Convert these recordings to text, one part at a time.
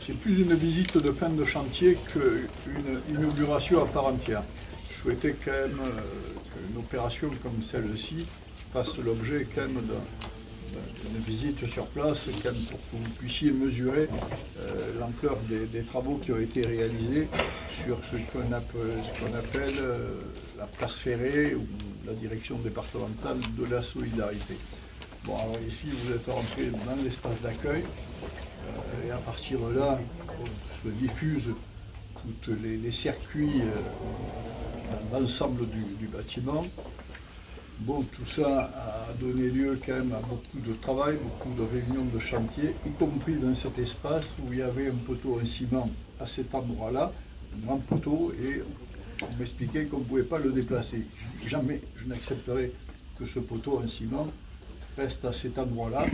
c'est plus une visite de fin de chantier qu'une inauguration à part entière. Je souhaitais quand même qu'une opération comme celle-ci fasse l'objet quand même d'une visite sur place, quand même pour que vous puissiez mesurer l'ampleur des travaux qui ont été réalisés sur ce qu'on appelle la place ferrée ou la direction départementale de la solidarité. Bon, alors ici, vous êtes rentré dans l'espace d'accueil et à partir de là, on se diffuse tous les circuits dans l'ensemble du bâtiment. Bon, tout ça a donné lieu quand même à beaucoup de travail, beaucoup de réunions de chantier, y compris dans cet espace où il y avait un poteau en ciment à cet endroit-là, un grand poteau, et on m'expliquait qu'on ne pouvait pas le déplacer. Jamais je n'accepterai que ce poteau en ciment reste à cet endroit-là,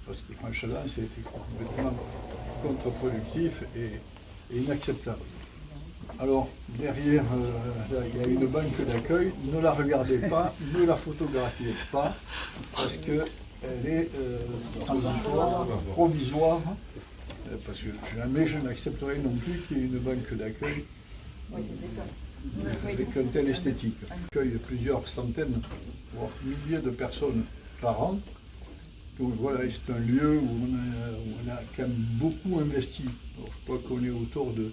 parce que franchement, c'était complètement contre-productif et inacceptable. Alors, derrière, il y a une banque d'accueil. Ne la regardez pas, ne la photographiez pas, parce qu'elle est provisoire, parce que jamais je n'accepterai non plus qu'il y ait une banque d'accueil avec un tel esthétique. On accueille plusieurs centaines, voire milliers de personnes par an. Donc voilà, c'est un lieu où on a quand même beaucoup investi. Alors, je crois qu'on est autour de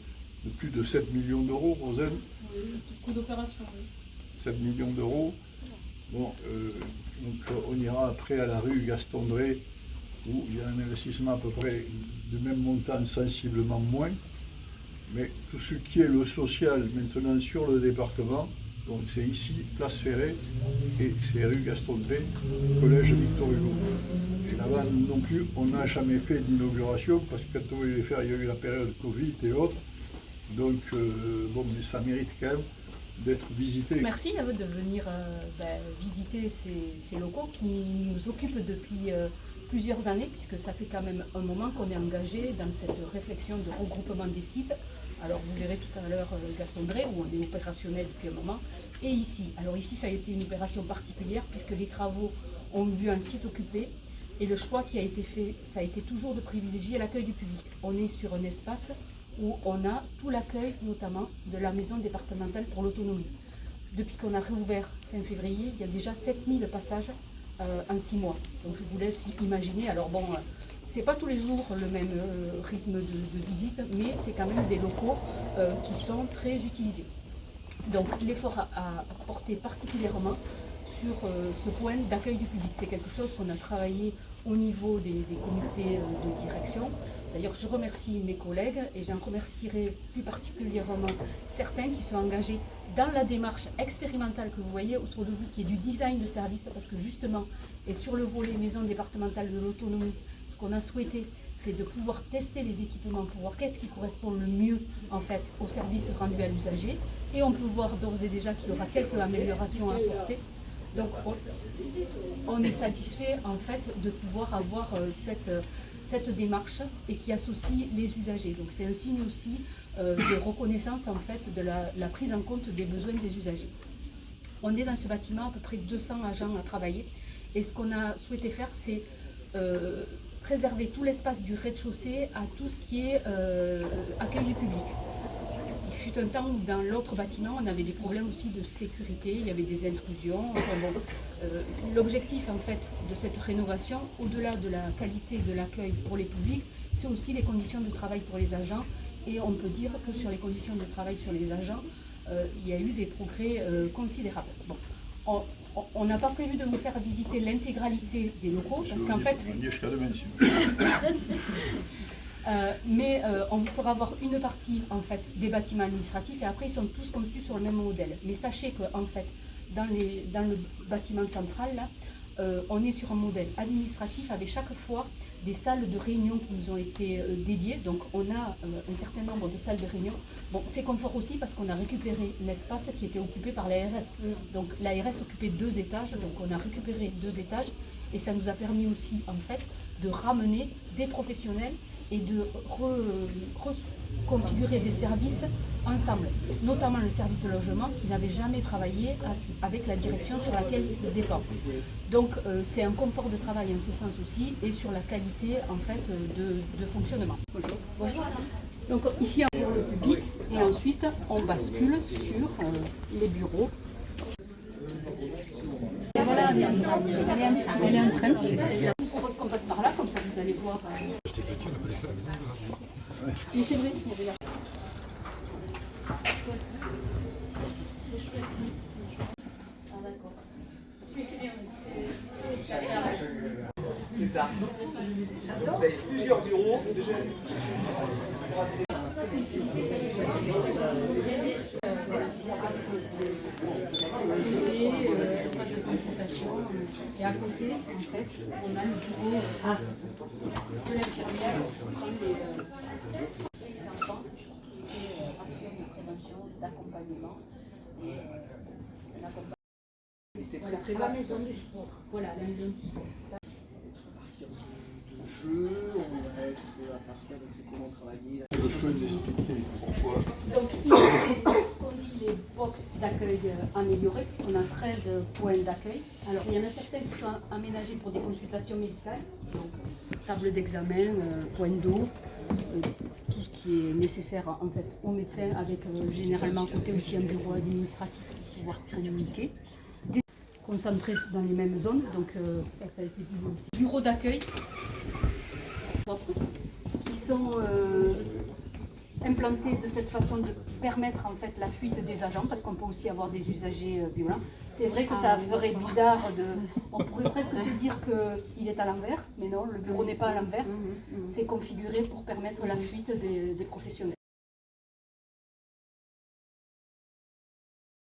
plus de 7 millions d'euros, Rosen. Oui, coût d'opération, oui. 7 millions d'euros. Bon, donc on ira après à la rue Gaston-Drey, où il y a un investissement à peu près de même montant, sensiblement moins. Mais tout ce qui est le social maintenant sur le département, donc c'est ici, place Ferrée, et c'est rue Gaston-Drey, collège Victor Hugo. Et là-bas non plus, on n'a jamais fait d'inauguration, parce que quand on voulait les faire, il y a eu la période Covid et autres. Donc, bon, mais ça mérite quand même d'être visité. Merci à vous de venir visiter ces locaux qui nous occupent depuis plusieurs années, puisque ça fait quand même un moment qu'on est engagé dans cette réflexion de regroupement des sites. Alors vous verrez tout à l'heure Gaston-Drey, où on est opérationnel depuis un moment, et ici. Alors ici, ça a été une opération particulière, puisque les travaux ont vu un site occupé, et le choix qui a été fait, ça a été toujours de privilégier l'accueil du public. On est sur un espace où on a tout l'accueil, notamment de la maison départementale pour l'autonomie. Depuis qu'on a réouvert fin février, il y a déjà 7000 passages en 6 mois. Donc je vous laisse imaginer. Alors bon, c'est pas tous les jours le même rythme de visite, mais c'est quand même des locaux qui sont très utilisés. Donc l'effort a porté particulièrement sur ce point d'accueil du public. C'est quelque chose qu'on a travaillé au niveau des comités de direction. D'ailleurs, je remercie mes collègues et j'en remercierai plus particulièrement certains qui sont engagés dans la démarche expérimentale que vous voyez autour de vous, qui est du design de service, parce que justement, et sur le volet maison départementale de l'autonomie, ce qu'on a souhaité, c'est de pouvoir tester les équipements pour voir qu'est-ce qui correspond le mieux en fait au service rendu à l'usager. Et on peut voir d'ores et déjà qu'il y aura quelques améliorations à apporter. Donc on est satisfait en fait de pouvoir avoir cette démarche et qui associe les usagers. Donc c'est un signe aussi de reconnaissance en fait de la prise en compte des besoins des usagers. On est dans ce bâtiment à peu près 200 agents à travailler et ce qu'on a souhaité faire c'est préserver tout l'espace du rez-de-chaussée à tout ce qui est accueil du public. Il fut un temps où dans l'autre bâtiment on avait des problèmes aussi de sécurité, il y avait des intrusions. Enfin bon, l'objectif en fait de cette rénovation, au-delà de la qualité de l'accueil pour les publics, c'est aussi les conditions de travail pour les agents. Et on peut dire que sur les conditions de travail sur les agents, il y a eu des progrès considérables. Bon, on n'a pas prévu de vous faire visiter l'intégralité des locaux, parce qu'en fait... mais on vous fera voir une partie en fait des bâtiments administratifs et après ils sont tous conçus sur le même modèle. Mais sachez que en fait dans le bâtiment central là, on est sur un modèle administratif avec chaque fois des salles de réunion qui nous ont été dédiées. Donc on a un certain nombre de salles de réunion. Bon, c'est confort aussi parce qu'on a récupéré l'espace qui était occupé par l'ARS. Donc l'ARS occupait 2 étages, donc on a récupéré 2 étages. et ça nous a permis aussi en fait de ramener des professionnels et de reconfigurer des services ensemble, notamment le service logement qui n'avait jamais travaillé avec la direction sur laquelle il dépend. Donc c'est un confort de travail en ce sens aussi et sur la qualité en fait de fonctionnement. Bonjour. Bonjour. Donc ici pour le public et ensuite on bascule sur les bureaux. Et voilà, elle est en train. Je vous propose qu'on passe par là, comme ça vous allez voir. J'étais petit, on appelait ça la maison de la... Mais c'est vrai, il y avait la... C'est chouette. Ah d'accord. Oui, c'est bien. C'est ça. Vous avez plusieurs bureaux. Espace de consultation. Et à côté, en fait, on a le bureau de l'infirmière qui prend les enfants pour tout ce qui est action de prévention, d'accompagnement. Voilà, la maison du sport. Voilà, la maison du sport. Le choix d'expliquer pourquoi. Donc ici, c'est ce qu'on dit les box d'accueil améliorées, puisqu'on a 13 points d'accueil. Alors il y en a certains qui sont aménagés pour des consultations médicales, donc table d'examen, point d'eau, tout ce qui est nécessaire en fait au médecin, avec généralement à côté aussi un bureau administratif pour pouvoir communiquer. Concentrés dans les mêmes zones, donc ça a été dit aussi. Bureaux d'accueil qui sont implantés de cette façon de permettre en fait la fuite des agents, parce qu'on peut aussi avoir des usagers violents. C'est vrai que ça ferait bizarre on pourrait presque se dire qu'il est à l'envers, mais non, le bureau n'est pas à l'envers. C'est configuré pour permettre la fuite des professionnels.